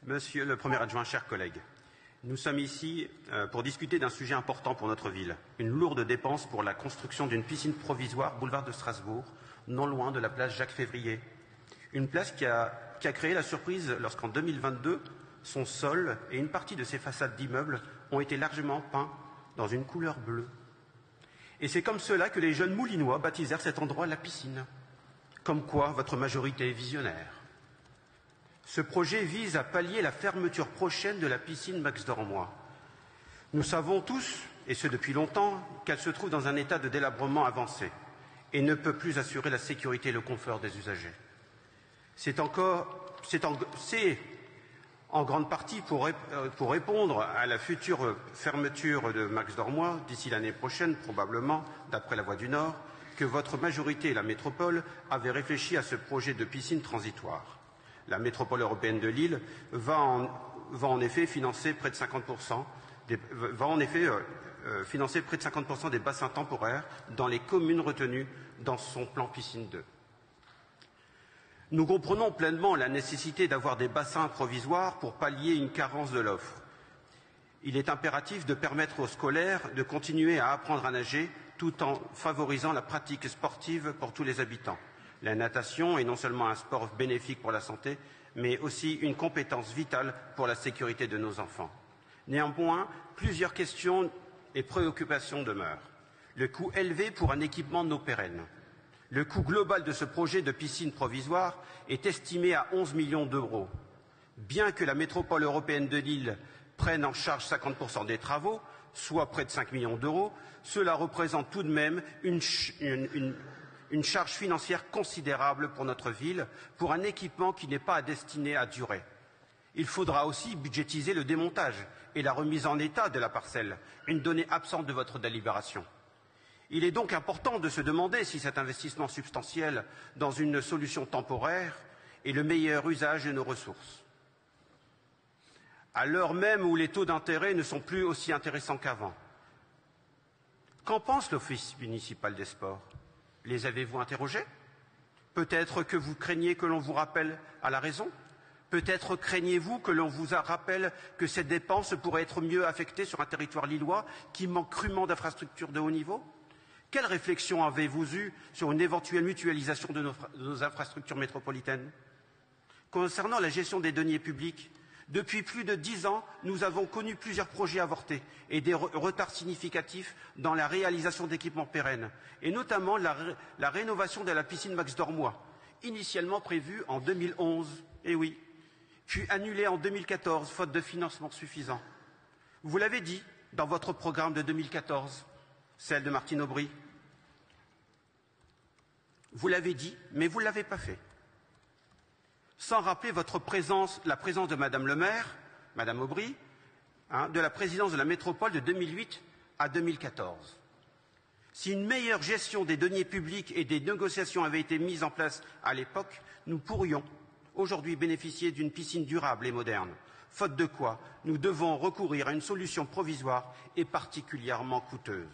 Monsieur le Premier adjoint, chers collègues, nous sommes ici pour discuter d'un sujet important pour notre ville, une lourde dépense pour la construction d'une piscine provisoire boulevard de Strasbourg, non loin de la place Jacques-Février. Une place qui a créé la surprise lorsqu'en 2022, son sol et une partie de ses façades d'immeubles ont été largement peints dans une couleur bleue. Et c'est comme cela que les jeunes moulinois baptisèrent cet endroit la piscine. Comme quoi votre majorité est visionnaire. Ce projet vise à pallier la fermeture prochaine de la piscine Max Dormois. Nous savons tous, et ce depuis longtemps, qu'elle se trouve dans un état de délabrement avancé et ne peut plus assurer la sécurité et le confort des usagers. C'est en grande partie pour répondre à la future fermeture de Max Dormois, d'ici l'année prochaine probablement, d'après la Voix du Nord, que votre majorité et la métropole avaient réfléchi à ce projet de piscine transitoire. La métropole européenne de Lille va en effet financer près de 50% des bassins temporaires dans les communes retenues dans son plan piscine 2. Nous comprenons pleinement la nécessité d'avoir des bassins provisoires pour pallier une carence de l'offre. Il est impératif de permettre aux scolaires de continuer à apprendre à nager tout en favorisant la pratique sportive pour tous les habitants. La natation est non seulement un sport bénéfique pour la santé, mais aussi une compétence vitale pour la sécurité de nos enfants. Néanmoins, plusieurs questions et préoccupations demeurent. Le coût élevé pour un équipement non pérenne. Le coût global de ce projet de piscine provisoire est estimé à 11 millions d'euros. Bien que la métropole européenne de Lille prenne en charge 50% des travaux, soit près de 5 millions d'euros, cela représente tout de même une charge financière considérable pour notre ville, pour un équipement qui n'est pas destiné à durer. Il faudra aussi budgétiser le démontage et la remise en état de la parcelle, une donnée absente de votre délibération. Il est donc important de se demander si cet investissement substantiel dans une solution temporaire est le meilleur usage de nos ressources. À l'heure même où les taux d'intérêt ne sont plus aussi intéressants qu'avant, qu'en pense l'Office municipal des sports? Les avez-vous interrogés? Peut-être que vous craignez que l'on vous rappelle à la raison? Peut-être craignez-vous que l'on vous rappelle que cette dépense pourrait être mieux affectée sur un territoire lillois qui manque crûment d'infrastructures de haut niveau? Quelle réflexion avez-vous eue sur une éventuelle mutualisation de nos infrastructures métropolitaines? Concernant la gestion des deniers publics, depuis plus de 10 ans, nous avons connu plusieurs projets avortés et des retards significatifs dans la réalisation d'équipements pérennes, et notamment la rénovation de la piscine Max Dormois, initialement prévue en 2011, puis annulée en 2014, faute de financement suffisant. Vous l'avez dit dans votre programme de 2014, celle de Martine Aubry. Vous l'avez dit, mais vous ne l'avez pas fait. Sans rappeler la présence de Madame le maire, Madame Aubry, de la présidence de la métropole de 2008 à 2014. Si une meilleure gestion des deniers publics et des négociations avait été mise en place à l'époque, nous pourrions aujourd'hui bénéficier d'une piscine durable et moderne, faute de quoi nous devons recourir à une solution provisoire et particulièrement coûteuse.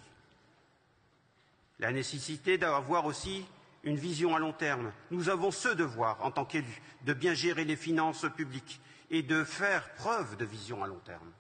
La nécessité d'avoir aussi une vision à long terme. Nous avons ce devoir, en tant qu'élus, de bien gérer les finances publiques et de faire preuve de vision à long terme.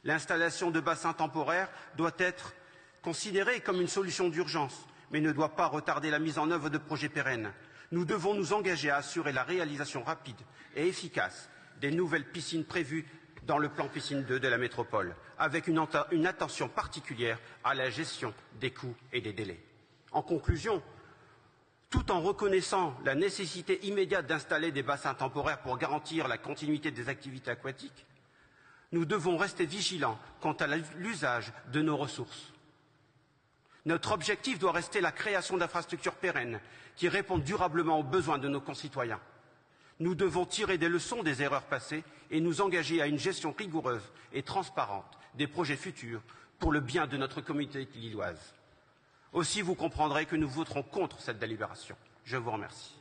L'installation de bassins temporaires doit être considérée comme une solution d'urgence, mais ne doit pas retarder la mise en œuvre de projets pérennes. Nous devons nous engager à assurer la réalisation rapide et efficace des nouvelles piscines prévues dans le plan piscine 2 de la métropole, avec une attention particulière à la gestion des coûts et des délais. En conclusion, tout en reconnaissant la nécessité immédiate d'installer des bassins temporaires pour garantir la continuité des activités aquatiques, nous devons rester vigilants quant à l'usage de nos ressources. Notre objectif doit rester la création d'infrastructures pérennes qui répondent durablement aux besoins de nos concitoyens. Nous devons tirer des leçons des erreurs passées et nous engager à une gestion rigoureuse et transparente des projets futurs pour le bien de notre communauté lilloise. Aussi, vous comprendrez que nous voterons contre cette délibération. Je vous remercie.